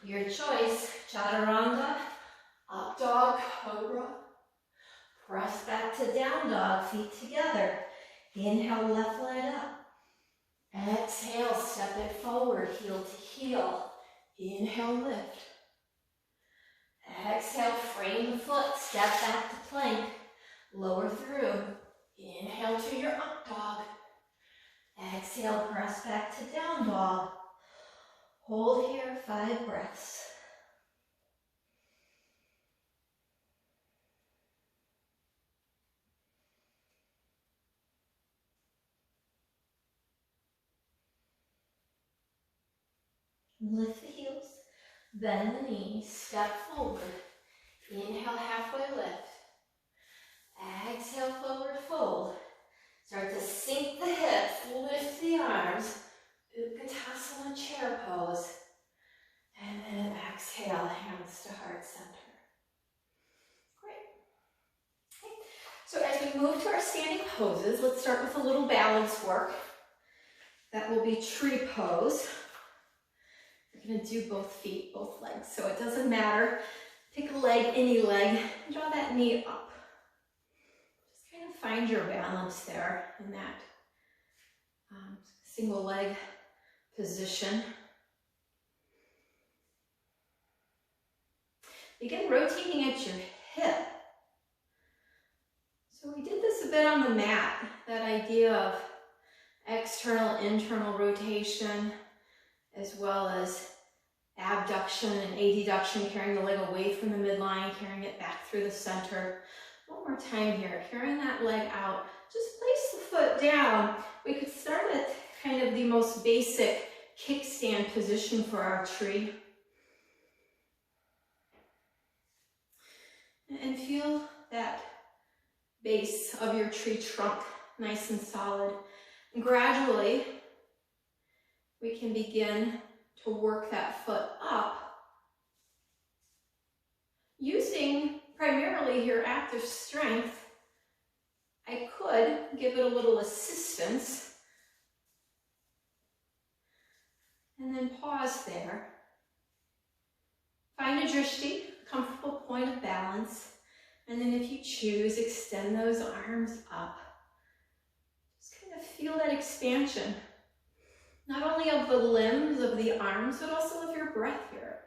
Your choice, chaturanga, up dog, cobra. Press back to down dog, feet together. Inhale, left leg up. Exhale, step it forward, heel to heel. Inhale, lift. Exhale, frame the foot, step back to plank. Lower through. Inhale to your up dog. Exhale, press back to down dog. Hold here, 5 breaths. Lift the heels, bend the knees, step forward. Inhale, halfway lift. Exhale, forward fold. Start to sink the hips, lift the arms. Utkatasana chair pose. And then exhale, hands to heart center. Great. Okay. So as we move to our standing poses, let's start with a little balance work. That will be tree pose. We're going to do both feet, both legs, so it doesn't matter. Pick a leg, any leg, draw that knee up. Just kind of find your balance there in that single leg position. Begin rotating at your hip. So we did this a bit on the mat, that idea of external, internal rotation, as well as abduction and adduction, carrying the leg away from the midline, carrying it back through the center. One more time here, carrying that leg out. Just place the foot down. We could start at kind of the most basic kickstand position for our tree. And feel that base of your tree trunk nice and solid. And gradually, we can begin to work that foot up using primarily your active strength. I could give it a little assistance and then pause there. Find a drishti, comfortable point of balance, and then if you choose, extend those arms up. Just kind of feel that expansion. Not only of the limbs, of the arms, but also of your breath here.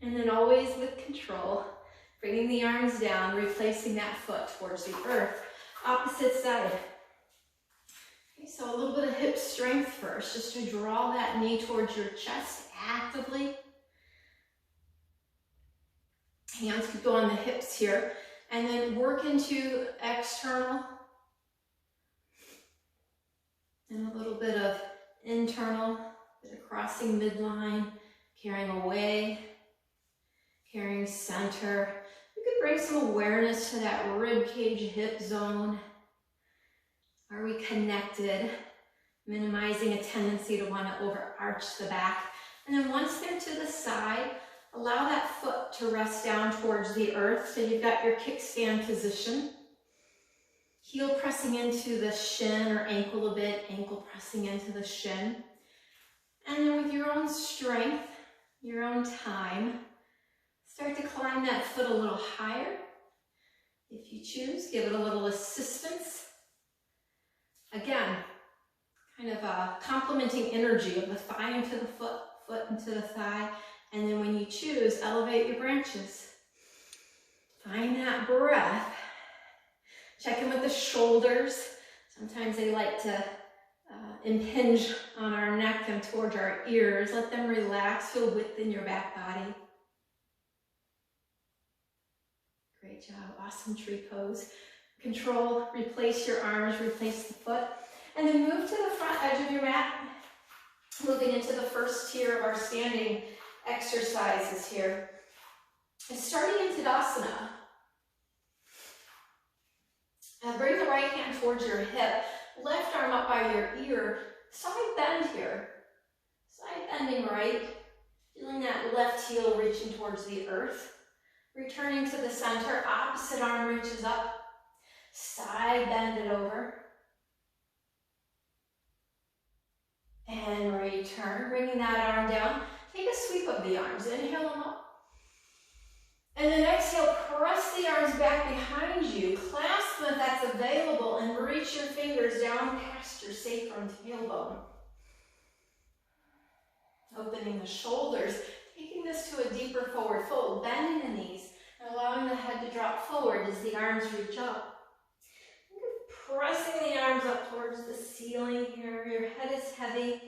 And then always with control, bringing the arms down, replacing that foot towards the earth. Opposite side. Okay, so a little bit of hip strength first, just to draw that knee towards your chest actively. Hands could go on the hips here, and then work into external. And a little bit of internal, bit of crossing midline, carrying away, carrying center. You could bring some awareness to that rib cage hip zone. Are we connected? Minimizing a tendency to want to overarch the back. And then once they're to the side, allow that foot to rest down towards the earth. So you've got your kickstand position. Heel pressing into the shin or ankle a bit, ankle pressing into the shin. And then with your own strength, your own time, start to climb that foot a little higher. If you choose, give it a little assistance. Again, kind of complementing energy of the thigh into the foot, foot into the thigh. And then when you choose, elevate your branches. Find that breath. Check in with the shoulders. Sometimes they like to impinge on our neck and towards our ears. Let them relax, feel width in your back body. Great job, awesome tree pose. Control, replace your arms, replace the foot. And then move to the front edge of your mat. Moving into the first tier of our standing exercises here. And starting in Tadasana. Bring the right hand towards your hip, left arm up by your ear, side bend here. Side bending right, feeling that left heel reaching towards the earth. Returning to the center, opposite arm reaches up, side bend it over. And return, bringing that arm down. Take a sweep of the arms. Inhale them up. And then exhale, press the arms back behind you. Clasp them if that's available and reach your fingers down past your sacrum tailbone. Opening the shoulders, taking this to a deeper forward fold, bending the knees, and allowing the head to drop forward as the arms reach up. Pressing the arms up towards the ceiling here. Your head is heavy.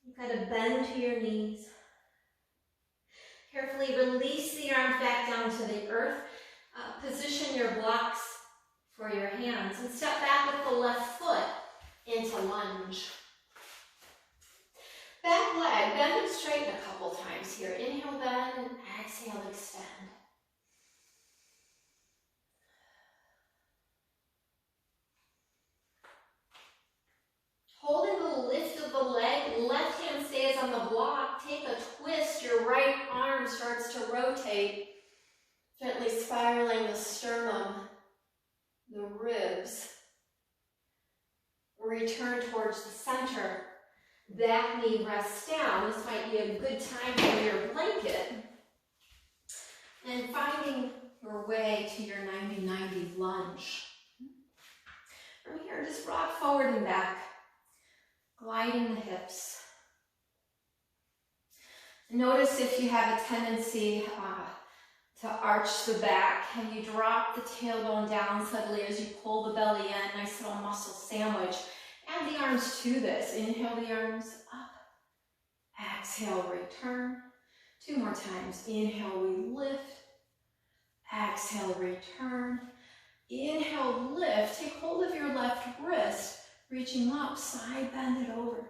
You've got to bend to your knees. Carefully release the arms back down to the earth. Position your blocks for your hands and step back with the left foot into lunge. Back leg, bend and straighten a couple times here. Inhale, bend, and exhale, extend. Holding the lift of the leg, left hand stays on the block. Take a twist, your right arm starts to rotate, gently spiraling the sternum, the ribs. Return towards the center. Back knee rests down. This might be a good time for your blanket. And finding your way to your 90-90 lunge. From here, just rock forward and back. Gliding the hips. Notice if you have a tendency to arch the back and you drop the tailbone down subtly as you pull the belly in, nice little muscle sandwich. Add the arms to this. Inhale the arms up. Exhale, return. 2 more times. Inhale, we lift. Exhale, return. Inhale, lift. Take hold of your left wrist. Reaching up, side bend it over.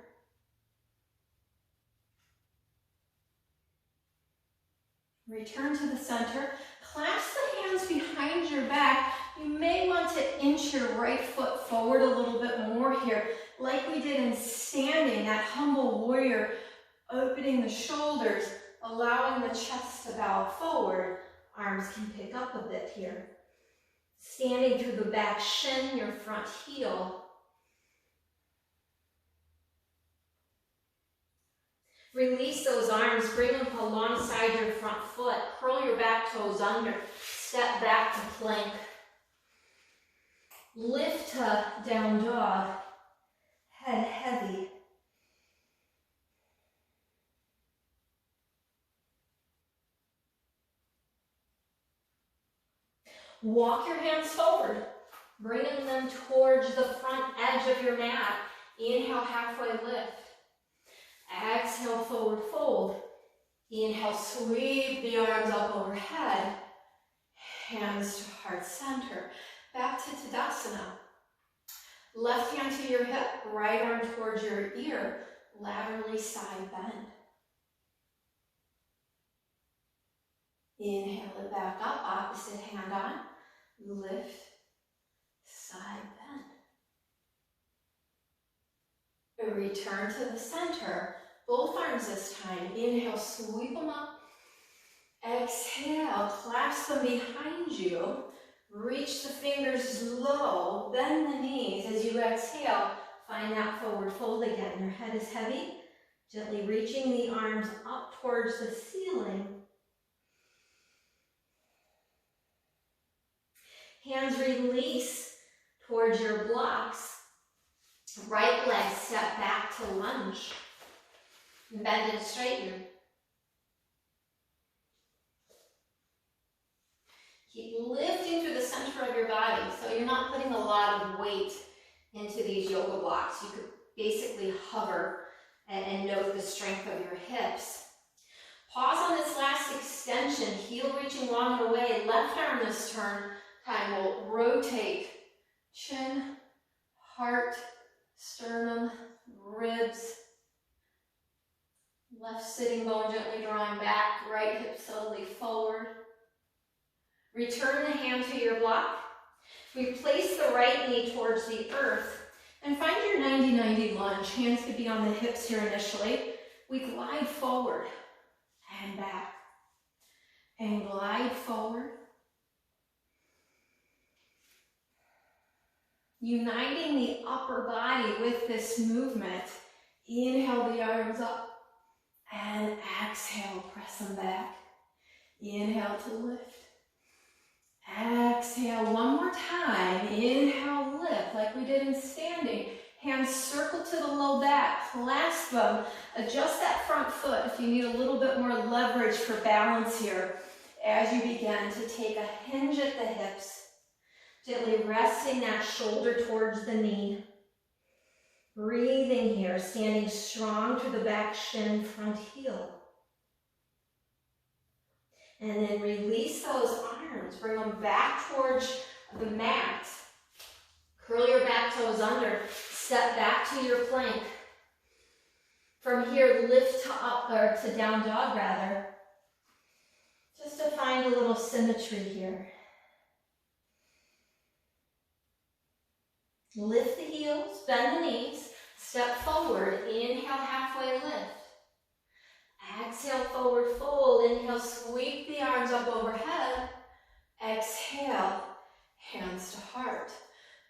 Return to the center. Clasp the hands behind your back. You may want to inch your right foot forward a little bit more here, like we did in standing, that humble warrior, opening the shoulders, allowing the chest to bow forward. Arms can pick up a bit here. Standing through the back shin, your front heel. Release those arms, bring them alongside your front foot. Curl your back toes under. Step back to plank. Lift to down dog. Head heavy. Walk your hands forward, bringing them towards the front edge of your mat. Inhale, halfway lift. Exhale, forward fold. Inhale, sweep the arms up overhead. Hands to heart center. Back to Tadasana. Left hand to your hip, right arm towards your ear. Laterally side bend. Inhale it back up, opposite hand on. Lift, side bend. Return to the center. Both arms this time. Inhale, sweep them up. Exhale, clasp them behind you. Reach the fingers low. Bend the knees. As you exhale, find that forward fold again. Your head is heavy. Gently reaching the arms up towards the ceiling. Hands release towards your blocks. Right leg step back to lunge. Bend and straighten. Keep lifting through the center of your body. So you're not putting a lot of weight into these yoga blocks. You could basically hover and note the strength of your hips. Pause on this last extension. Heel reaching long and away. Left arm this time will rotate. Chin, heart, sternum, ribs. Left sitting bone gently drawing back. Right hip slowly forward. Return the hand to your block. We place the right knee towards the earth and find your 90-90 lunge. Hands could be on the hips here initially. We glide forward and back and glide forward. Uniting the upper body with this movement. Inhale the arms up. And exhale, press them back. Inhale to lift. Exhale one more time. Inhale, lift like we did in standing. Hands circle to the low back, clasp them. Adjust that front foot if you need a little bit more leverage for balance here as you begin to take a hinge at the hips. Gently resting that shoulder towards the knee. Breathing here, standing strong through the back shin, front heel. And then release those arms. Bring them back towards the mat. Curl your back toes under. Step back to your plank. From here, lift to up, or to down dog rather. Just to find a little symmetry here. Lift the heels, bend the knees, step forward, inhale, halfway lift. Exhale, forward fold, inhale, sweep the arms up overhead. Exhale, hands to heart.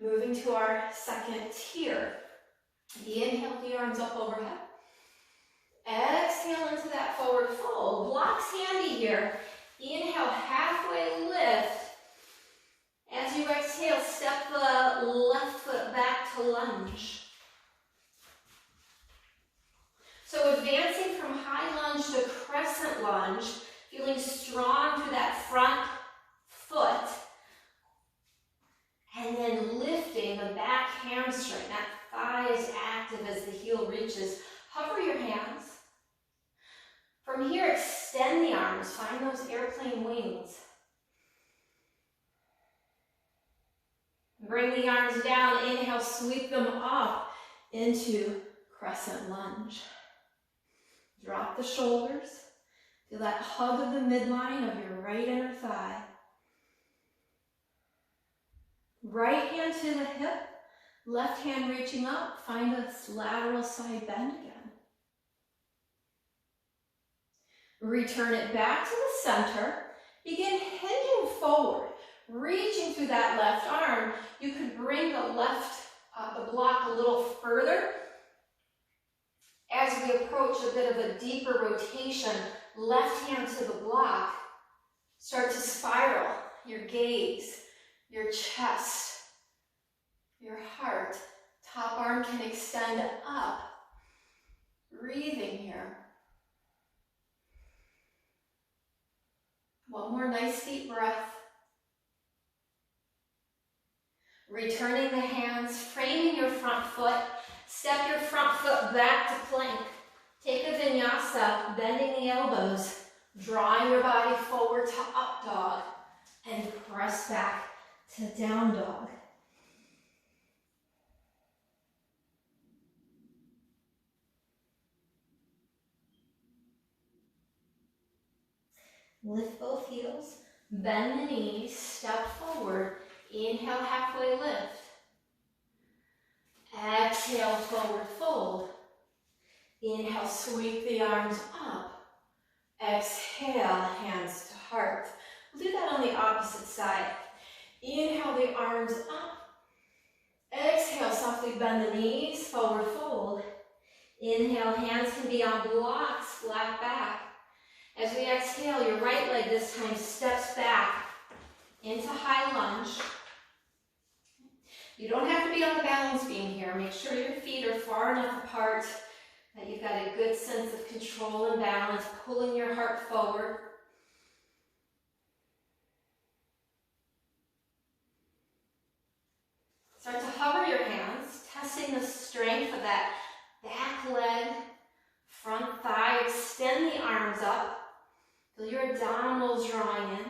Moving to our second tier. Inhale the arms up overhead. Exhale into that forward fold. Blocks handy here. Inhale, halfway lift. As you exhale, step the left foot back to lunge. So advancing from high lunge to crescent lunge, feeling strong through that front foot, and then lifting the back hamstring. That thigh is active as the heel reaches. Hover your hands. From here, extend the arms. Find those airplane wings. Bring the arms down. Inhale, sweep them up into crescent lunge. Drop the shoulders. Feel that hug of the midline of your right inner thigh. Right hand to the hip, left hand reaching up. Find a lateral side bend again. Return it back to the center. Begin hinging forward, reaching through that left arm. You could bring the block a little further. As we approach a bit of a deeper rotation, left hand to the block. Start to spiral your gaze, your chest, your heart. Top arm can extend up. Breathing here. One more nice deep breath. Returning the hands, framing your front foot. Step your front foot back to plank. Take a vinyasa, bending the elbows, drawing your body forward to up dog, and press back to down dog. Lift both heels, bend the knees, step forward, inhale, halfway lift. Exhale, forward fold. Inhale, sweep the arms up. Exhale, hands to heart. We'll do that on the opposite side. Inhale the arms up. Exhale, softly bend the knees, forward fold. Inhale, hands can be on blocks, flat back. As we exhale, your right leg this time steps back into high lunge. You don't have to be on the balance beam here. Make sure your feet are far enough apart that you've got a good sense of control and balance, pulling your heart forward. Start to hover your hands, testing the strength of that back leg, front thigh. Extend the arms up. Feel your abdominals drawing in.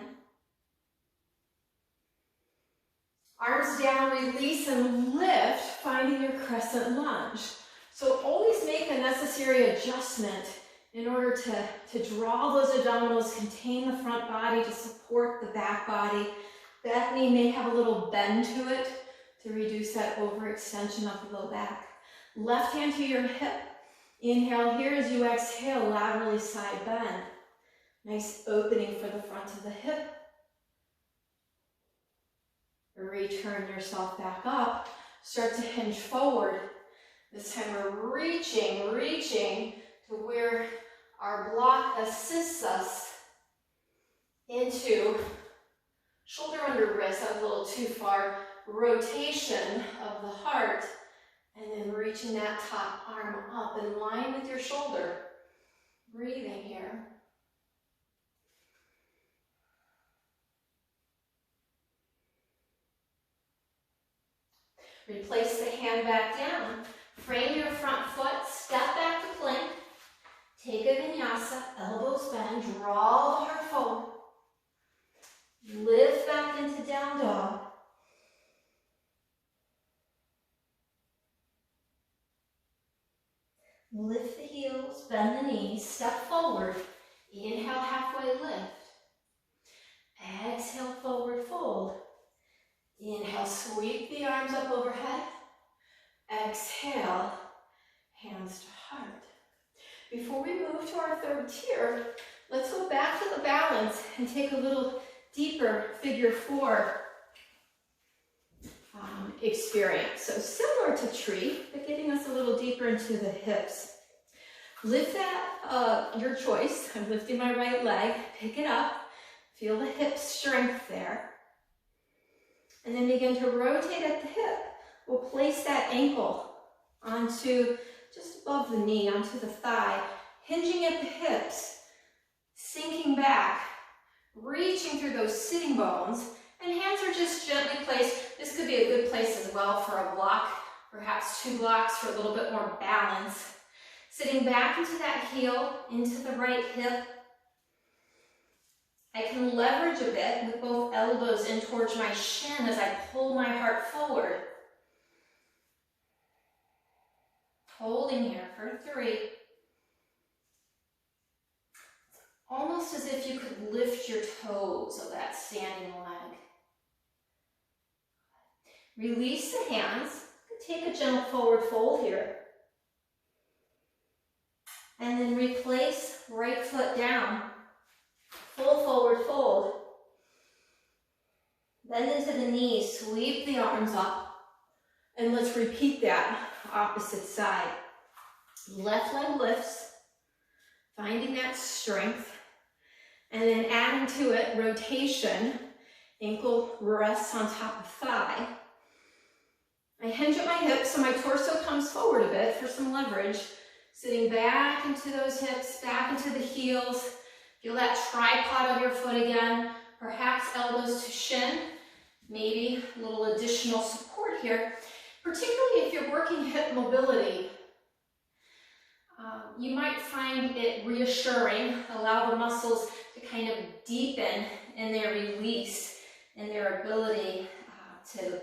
Arms down, release and lift, finding your crescent lunge. So always make the necessary adjustment in order to draw those abdominals, contain the front body to support the back body. That knee may have a little bend to it to reduce that overextension of the low back. Left hand to your hip. Inhale here as you exhale, laterally side bend. Nice opening for the front of the hip. Return yourself back up. Start to hinge forward. This time we're reaching to where our block assists us into shoulder under wrist. That was a little too far. Rotation of the heart, and then reaching that top arm up in line with your shoulder. Breathing here. Replace the hand back down. Frame your front foot, step back to plank. Take a vinyasa, elbows bend, draw the heart forward. Lift back into down dog. Lift the heels, bend the knees, step forward. Inhale, halfway lift. Exhale, forward fold. Inhale, sweep the arms up overhead. Exhale, hands to heart. Before we move to our third tier, let's go back to the balance and take a little deeper figure four experience. So similar to tree, but getting us a little deeper into the hips. Lift that, your choice. I'm lifting my right leg, pick it up, feel the hip strength there. And then begin to rotate at the hip. We'll place that ankle onto just above the knee, onto the thigh, hinging at the hips, sinking back, reaching through those sitting bones, and hands are just gently placed. This could be a good place as well for a block, perhaps 2 blocks for a little bit more balance. Sitting back into that heel, into the right hip. I can leverage a bit with both elbows in towards my shin as I pull my heart forward. Holding here for 3. Almost as if you could lift your toes of that standing leg. Release the hands. Take a gentle forward fold here. And then replace right foot down. Full forward fold. Bend into the knees, sweep the arms up. And let's repeat that opposite side. Left leg lifts, finding that strength. And then adding to it rotation. Ankle rests on top of thigh. I hinge at my hips so my torso comes forward a bit for some leverage. Sitting back into those hips, back into the heels. Feel that tripod of your foot again. Perhaps elbows to shin. Maybe a little additional support here. Particularly if you're working hip mobility. You might find it reassuring. Allow the muscles to kind of deepen in their release and their ability to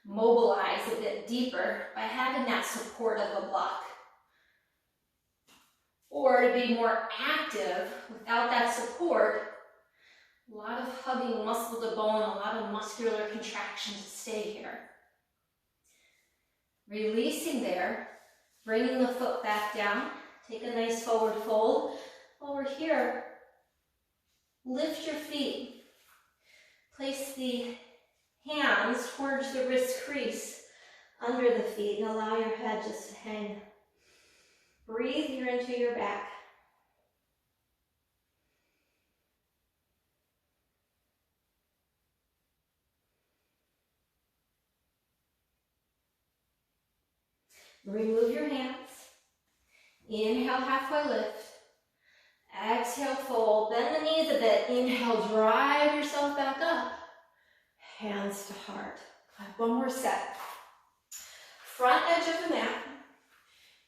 mobilize a bit deeper by having that support of the block. Or to be more active without that support, a lot of hugging muscle to bone, a lot of muscular contraction to stay here. Releasing there, bringing the foot back down, take a nice forward fold. Over here, lift your feet. Place the hands towards the wrist crease under the feet and allow your head just to hang. Breathe here into your back. Remove your hands. Inhale, halfway lift. Exhale, fold. Bend the knees a bit. Inhale, drive yourself back up. Hands to heart. One more set. Front edge of the mat.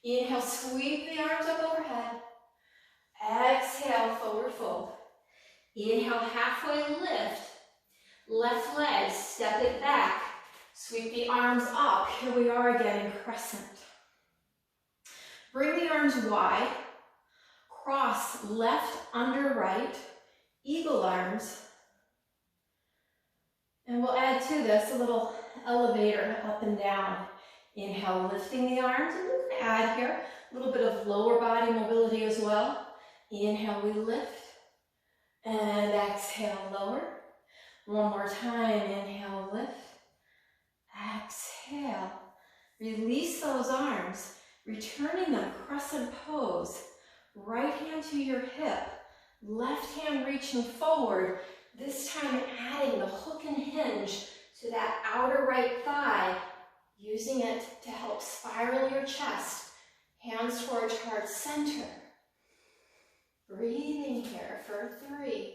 Inhale, sweep the arms up overhead. Exhale, forward fold. Inhale, halfway lift. Left leg, step it back. Sweep the arms up. Here we are again in crescent. Bring the arms wide. Cross left under right. Eagle arms. And we'll add to this a little elevator up and down. Inhale, lifting the arms. And we're going to add here a little bit of lower body mobility as well. Inhale, we lift. And exhale, lower. One more time. Inhale, lift. Exhale. Release those arms. Returning the crescent pose. Right hand to your hip, left hand reaching forward, this time adding the hook and hinge to that outer right thigh, using it to help spiral your chest, hands towards heart center. Breathing here for 3,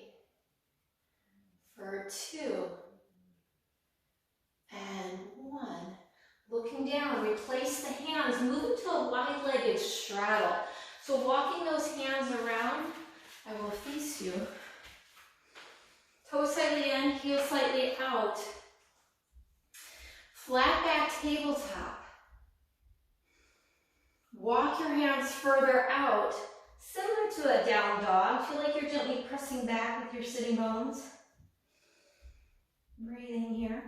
for 2, and 1. Looking down, replace the hands, move into a wide-legged straddle. So walking those hands around, I will face you. Toes slightly in, heel slightly out. Flat back tabletop. Walk your hands further out, similar to a down dog. Feel like you're gently pressing back with your sitting bones. Breathing here.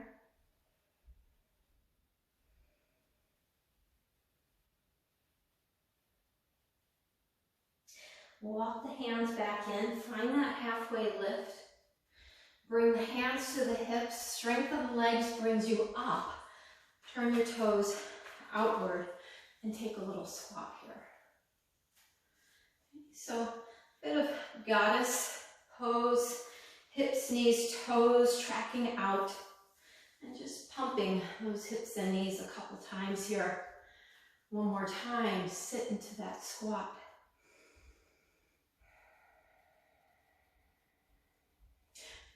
Walk the hands back in, find that halfway lift. Bring the hands to the hips, strength of the legs brings you up. Turn your toes outward and take a little squat here. So a bit of goddess pose, hips, knees, toes, tracking out, and just pumping those hips and knees a couple times here. One more time, sit into that squat.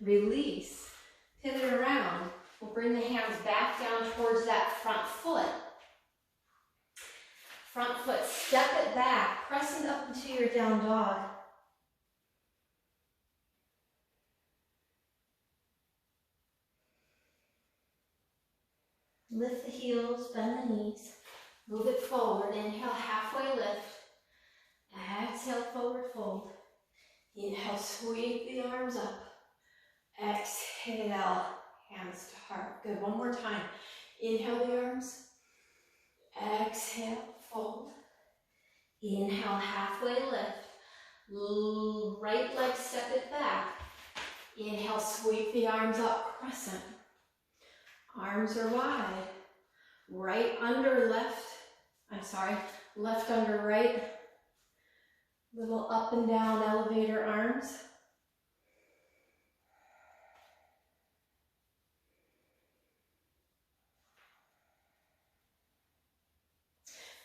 Release, pivot around. We'll bring the hands back down towards that front foot. Front foot, step it back, pressing up into your down dog. Lift the heels, bend the knees, move it forward. Inhale, halfway lift. Exhale, forward fold. Inhale, sweep the arms up. Exhale, hands to heart. Good, one more time. Inhale the arms. Exhale, fold. Inhale, halfway lift. Right leg, step it back. Inhale, sweep the arms up, crescent. Arms are wide. Right under left. Left under right. Little up and down elevator arms.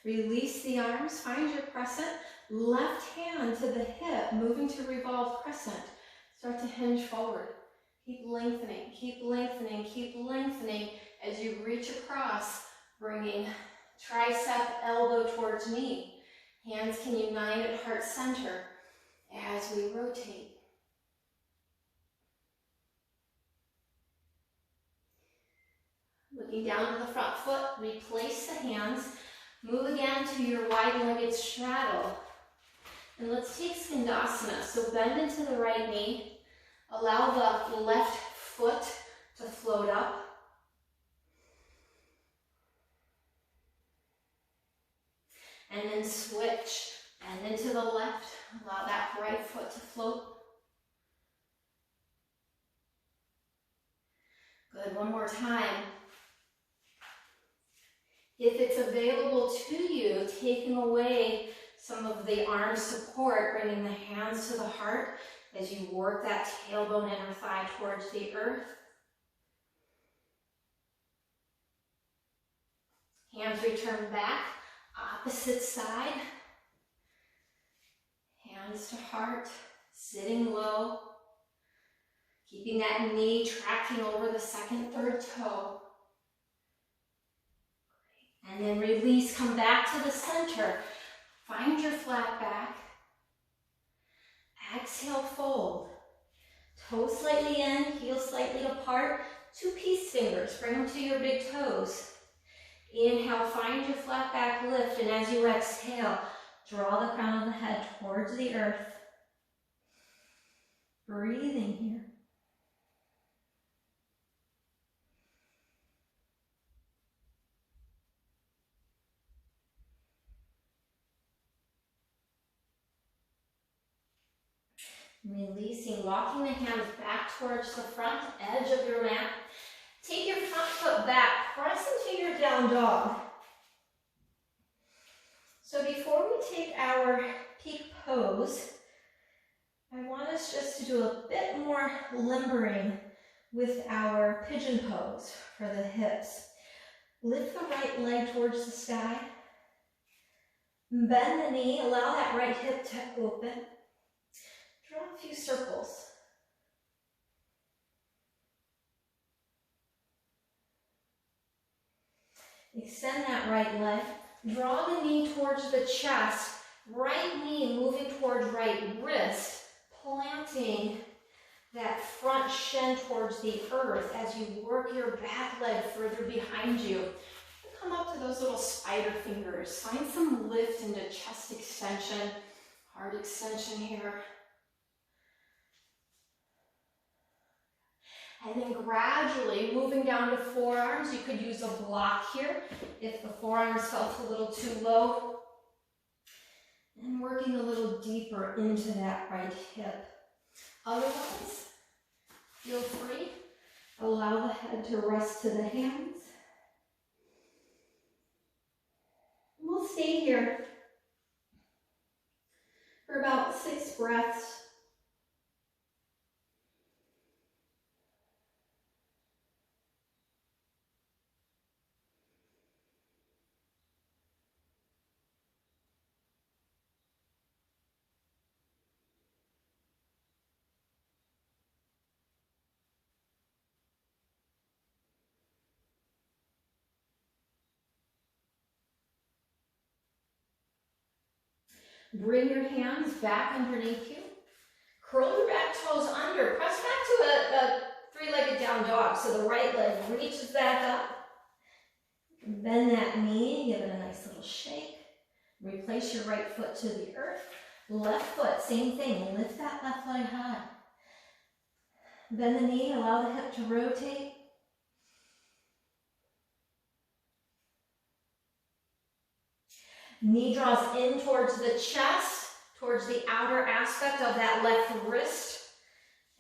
Release the arms, find your crescent. Left hand to the hip, moving to revolve crescent. Start to hinge forward. Keep lengthening, keep lengthening, keep lengthening as you reach across, bringing tricep, elbow towards knee. Hands can unite at heart center as we rotate. Looking down to the front foot, replace the hands. Move again to your wide-legged straddle. And let's take Skandasana. So bend into the right knee. Allow the left foot to float up. And then switch. Bend into the left. Allow that right foot to float. Good, one more time. If it's available to you, taking away some of the arm support, bringing the hands to the heart as you work that tailbone inner thigh towards the earth. Hands return back, opposite side. Hands to heart, sitting low. Keeping that knee tracking over the second, third toe. And then release, come back to the center. Find your flat back. Exhale, fold. Toes slightly in, heels slightly apart. 2 peace fingers, bring them to your big toes. Inhale, find your flat back lift, and as you exhale, draw the crown of the head towards the earth. Breathing here. Releasing, walking the hands back towards the front edge of your mat. Take your front foot back, press into your down dog. So before we take our peak pose, I want us just to do a bit more limbering with our pigeon pose for the hips. Lift the right leg towards the sky. Bend the knee, allow that right hip to open. Draw a few circles. Extend that right leg. Draw the knee towards the chest. Right knee moving towards right wrist, planting that front shin towards the earth as you work your back leg further behind you. Come up to those little spider fingers. Find some lift into chest extension, heart extension here. And then gradually moving down to forearms. You could use a block here if the forearms felt a little too low. And working a little deeper into that right hip. Otherwise, feel free. Allow the head to rest to the hands. We'll stay here for about 6 breaths. Bring your hands back underneath you. Curl your back toes under. Press back to a three-legged down dog. So the right leg reaches back up. Bend that knee. Give it a nice little shake. Replace your right foot to the earth. Left foot, same thing. Lift that left leg high. Bend the knee. Allow the hip to rotate. Knee draws in towards the chest, towards the outer aspect of that left wrist,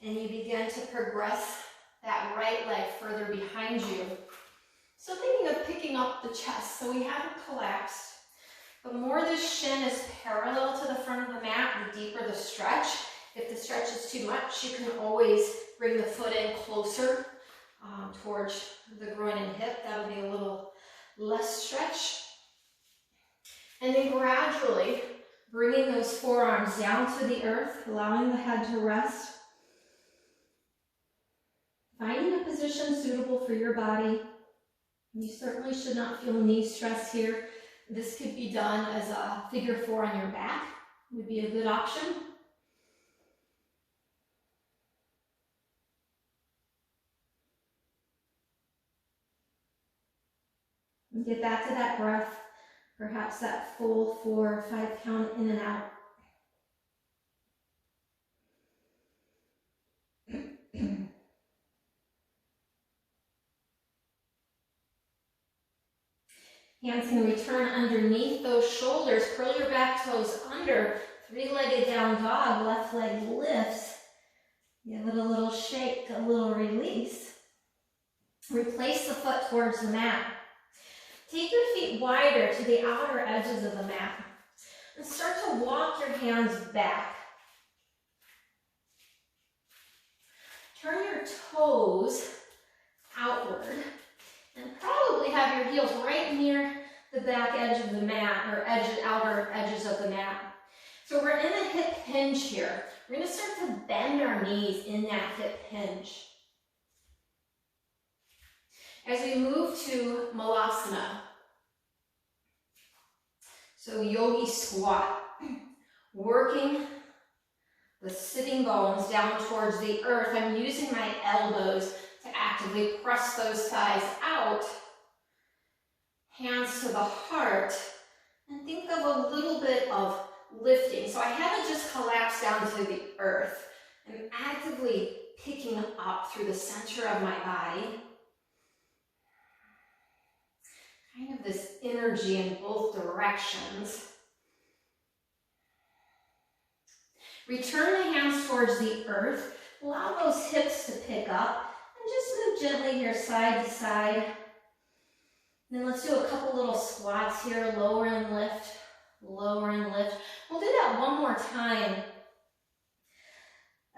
and you begin to progress that right leg further behind you. So thinking of picking up the chest, so we haven't collapsed. The more this shin is parallel to the front of the mat, the deeper the stretch. If the stretch is too much, you can always bring the foot in closer towards the groin and hip. That'll be a little less stretch. And then gradually bringing those forearms down to the earth, allowing the head to rest. Finding a position suitable for your body. You certainly should not feel knee stress here. This could be done as a figure 4 on your back. Would be a good option. And get back to that breath. Perhaps that full 4 or 5 count in and out. Hands can return underneath those shoulders. Curl your back toes under. Three-legged down dog. Left leg lifts. Give it a little shake, a little release. Replace the foot towards the mat. Take your feet wider to the outer edges of the mat. And start to walk your hands back. Turn your toes outward. And probably have your heels right near the back edge of the mat, or outer edges of the mat. So we're in a hip hinge here. We're going to start to bend our knees in that hip hinge. As we move to Malasana, so yogi squat, working the sitting bones down towards the earth. I'm using my elbows to actively press those thighs out, hands to the heart, and think of a little bit of lifting. So I haven't just collapsed down to the earth. I'm actively picking up through the center of my body. Kind of this energy in both directions. Return the hands towards the earth. Allow those hips to pick up. And just move gently here side to side. Then let's do a couple little squats here. Lower and lift. lower and lift. We'll do that one more time.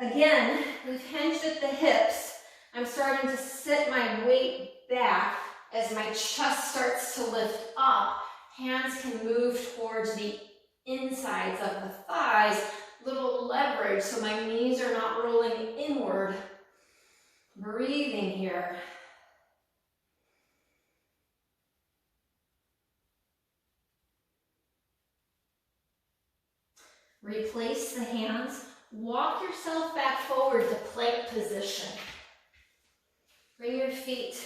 Again, we've hinged at the hips. I'm starting to sit my weight back as my chest starts to lift up. Hands can move towards the insides of the thighs, little leverage so my knees are not rolling inward. Breathing here. Replace the hands. Walk yourself back forward to plank position. Bring your feet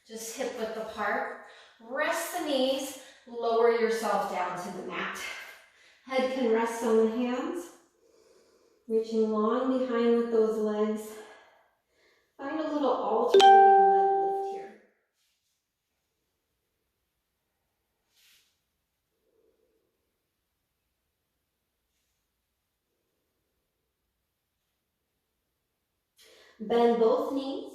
just hip width apart. Rest the knees. Lower yourself down to the mat. Head can rest on the hands. Reaching long behind with those legs. Find a little alternating leg lift here. Bend both knees.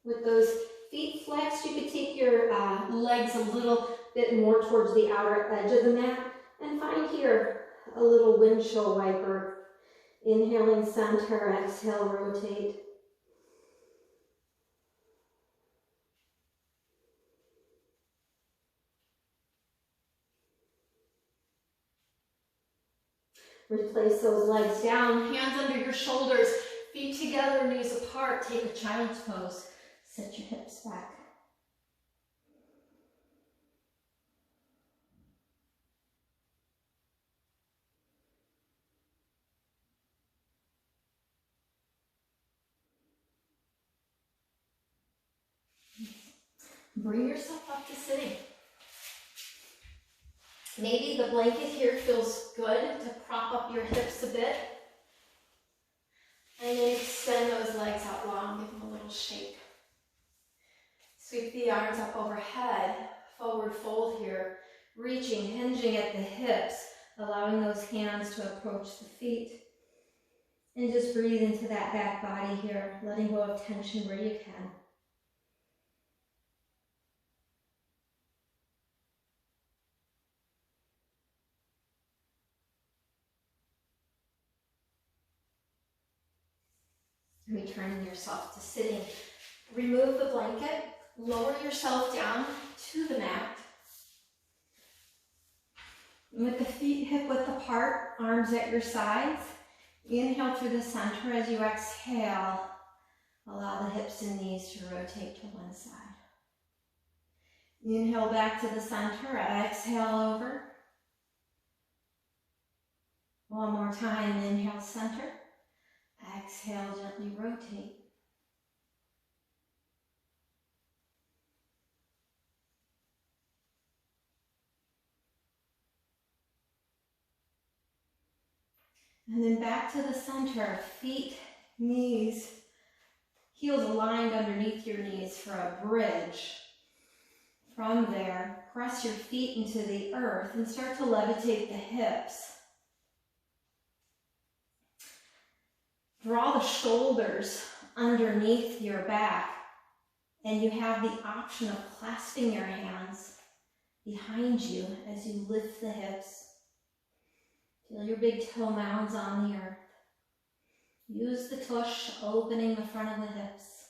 With those feet flexed, you could take your legs a little bit more towards the outer edge of the mat. And find here a little windshield wiper. Inhaling center, exhale, rotate. Replace those legs down, hands under your shoulders, feet together, knees apart. Take a child's pose. Set your hips back. Bring yourself up to sitting. Maybe the blanket here feels good to prop up your hips a bit. And then extend those legs out long, give them a little shake. Sweep the arms up overhead, forward fold here, reaching, hinging at the hips, allowing those hands to approach the feet. And just breathe into that back body here, letting go of tension where you can. Returning yourself to sitting. Remove the blanket, lower yourself down to the mat. With the feet hip width apart, arms at your sides. Inhale through the center. As you exhale, allow the hips and knees to rotate to one side. Inhale back to the center, exhale over. One more time, inhale center. Exhale, gently rotate. And then back to the center, feet, knees, heels aligned underneath your knees for a bridge. From there, press your feet into the earth and start to levitate the hips. Draw the shoulders underneath your back, and you have the option of clasping your hands behind you as you lift the hips. Feel your big toe mounds on the earth. Use the tush, opening the front of the hips.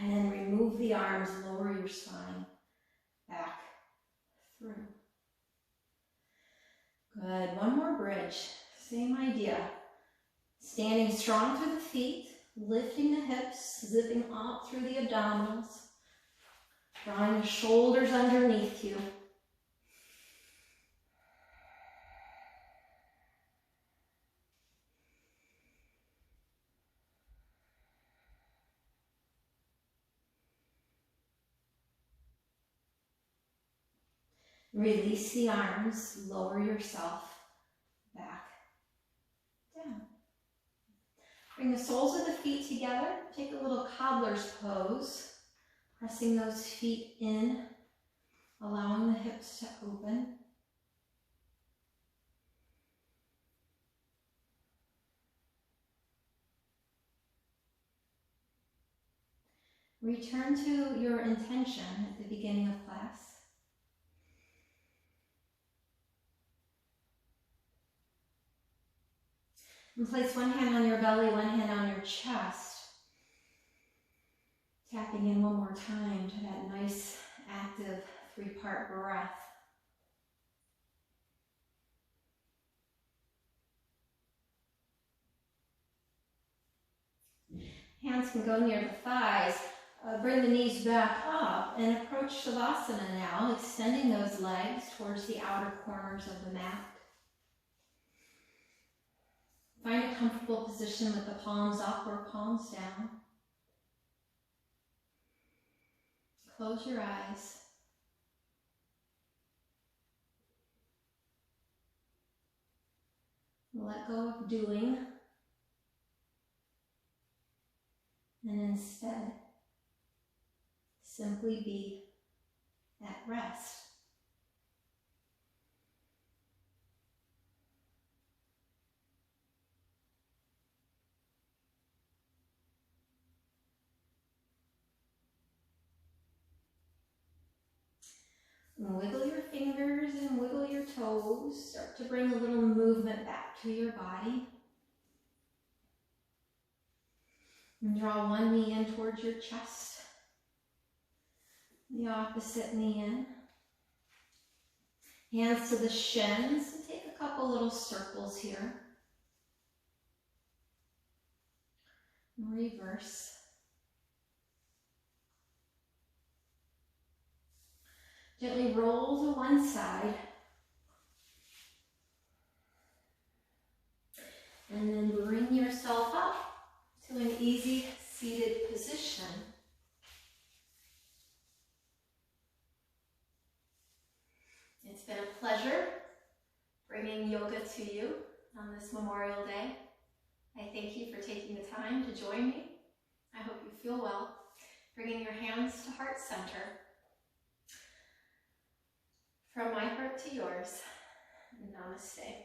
And then remove the arms, lower your spine, back, through. Good, one more bridge. Same idea. Standing strong through the feet, lifting the hips, zipping up through the abdominals, drawing the shoulders underneath you. Release the arms, lower yourself back, down. Bring the soles of the feet together. Take a little cobbler's pose, pressing those feet in, allowing the hips to open. Return to your intention at the beginning of class. And place one hand on your belly, one hand on your chest. Tapping in one more time to that nice, active 3-part breath. Hands can go near the thighs. Bring the knees back up and approach Shavasana now, extending those legs towards the outer corners of the mat. Find a comfortable position with the palms up or palms down. Close your eyes. Let go of doing. And instead, simply be at rest. Wiggle your fingers and wiggle your toes. Start to bring a little movement back to your body. And draw one knee in towards your chest. The opposite knee in. Hands to the shins. And take a couple little circles here. And reverse. Gently roll to one side. And then bring yourself up to an easy seated position. It's been a pleasure bringing yoga to you on this Memorial Day. I thank you for taking the time to join me. I hope you feel well. Bringing your hands to heart center. From my heart to yours, namaste.